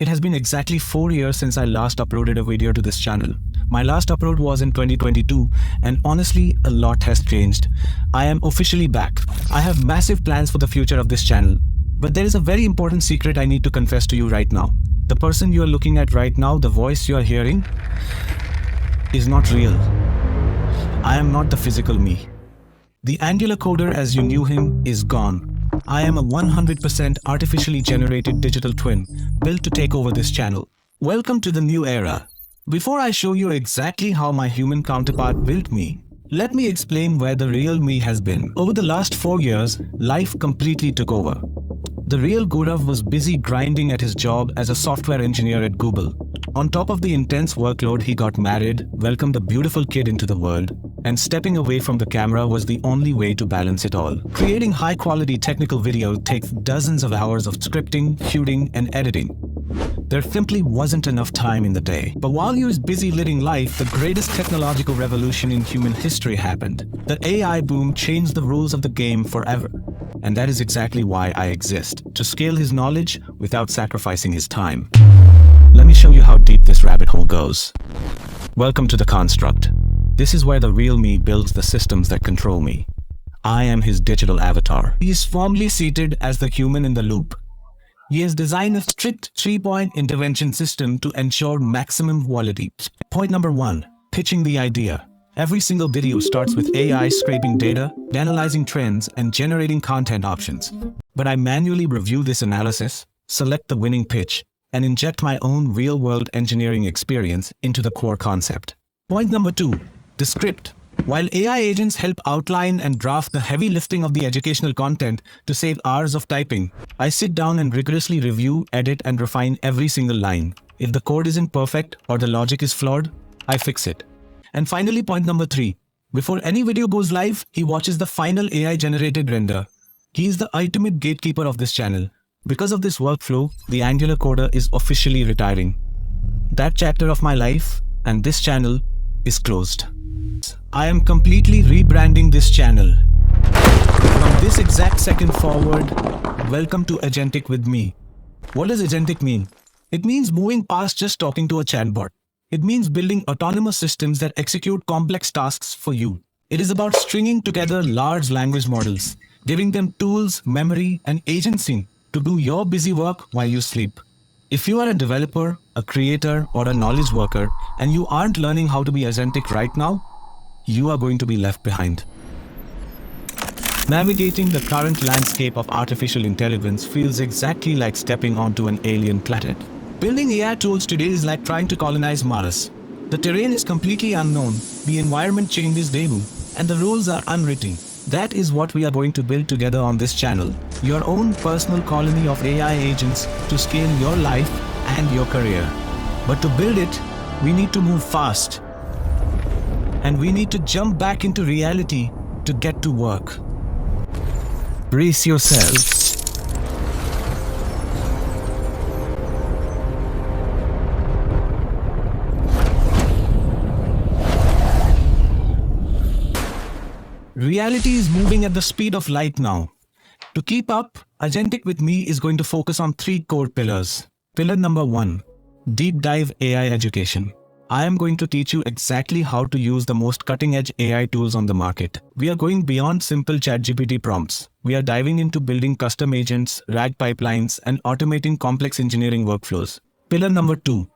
It has been exactly 4 years since I last uploaded a video to this channel. My last upload was in 2022, and honestly, a lot has changed. I am officially back. I have massive plans for the future of this channel. But there is a very important secret I need to confess to you right now. The person you are looking at right now, the voice you are hearing, is not real. I am not the physical me. The Angular coder as you knew him is gone. I am a 100% artificially generated digital twin built to take over this channel. Welcome to the new era. Before I show you exactly how my human counterpart built me, let me explain where the real me has been. Over the last 4 years, life completely took over. The real Gourav was busy grinding at his job as a software engineer at Google. On top of the intense workload, he got married, welcomed a beautiful kid into the world, and stepping away from the camera was the only way to balance it all. Creating high-quality technical video takes dozens of hours of scripting, shooting, and editing. There simply wasn't enough time in the day. But while he was busy living life, the greatest technological revolution in human history happened. The AI boom changed the rules of the game forever. And that is exactly why I exist, to scale his knowledge without sacrificing his time. Let me show you how deep this rabbit hole goes. Welcome to the construct. This is where the real me builds the systems that control me. I am his digital avatar. He is firmly seated as the human in the loop. He has designed a strict 3-point intervention system to ensure maximum quality. Point number 1, pitching the idea. Every single video starts with AI scraping data, analyzing trends, and generating content options. But I manually review this analysis, select the winning pitch, and inject my own real-world engineering experience into the core concept. Point number 2, the script. While AI agents help outline and draft the heavy lifting of the educational content to save hours of typing, I sit down and rigorously review, edit, and refine every single line. If the code isn't perfect or the logic is flawed, I fix it. And finally, point number 3. Before any video goes live, he watches the final AI-generated render. He is the ultimate gatekeeper of this channel. Because of this workflow, the Angular coder is officially retiring. That chapter of my life and this channel is closed. I am completely rebranding this channel. From this exact second forward, welcome to Agentic with me. What does Agentic mean? It means moving past just talking to a chatbot. It means building autonomous systems that execute complex tasks for you. It is about stringing together large language models, giving them tools, memory, and agency to do your busy work while you sleep. If you are a developer, a creator, or a knowledge worker, and you aren't learning how to be agentic right now, you are going to be left behind. Navigating the current landscape of artificial intelligence feels exactly like stepping onto an alien planet. Building AI tools today is like trying to colonize Mars. The terrain is completely unknown, the environment changes daily, and the rules are unwritten. That is what we are going to build together on this channel. Your own personal colony of AI agents to scale your life and your career. But to build it, we need to move fast. And we need to jump back into reality to get to work. Brace yourselves. Reality is moving at the speed of light now. To keep up, Agentic with me is going to focus on 3 core pillars. Pillar number 1, deep dive AI education. I am going to teach you exactly how to use the most cutting-edge AI tools on the market. We are going beyond simple ChatGPT prompts. We are diving into building custom agents, RAG pipelines, and automating complex engineering workflows. Pillar number 2,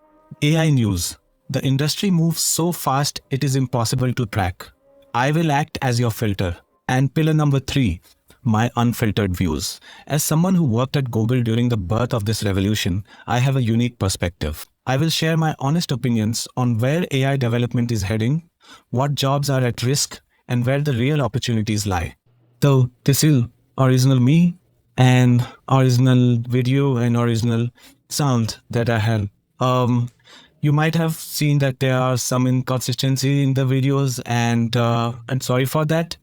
AI news. The industry moves so fast it is impossible to track. I will act as your filter. And pillar number 3, my unfiltered views. As someone who worked at Google during the birth of this revolution, I have a unique perspective. I will share my honest opinions on where AI development is heading, what jobs are at risk, and where the real opportunities lie. So this is original me and original video and original sound that I have. You might have seen that there are some inconsistency in the videos, and sorry for that.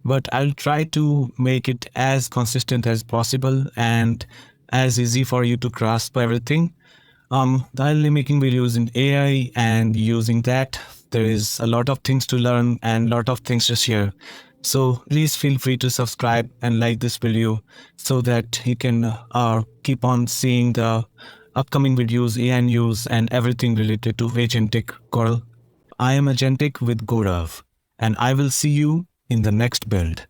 But I'll try to make it as consistent as possible and as easy for you to grasp everything. I'll be making videos in AI, and using that, there is a lot of things to learn and a lot of things to share. So please feel free to subscribe and like this video so that you can keep on seeing the upcoming videos, AI news, and everything related to Agentic. Gourav. I am Agentic with Gourav, and I will see you in the next build.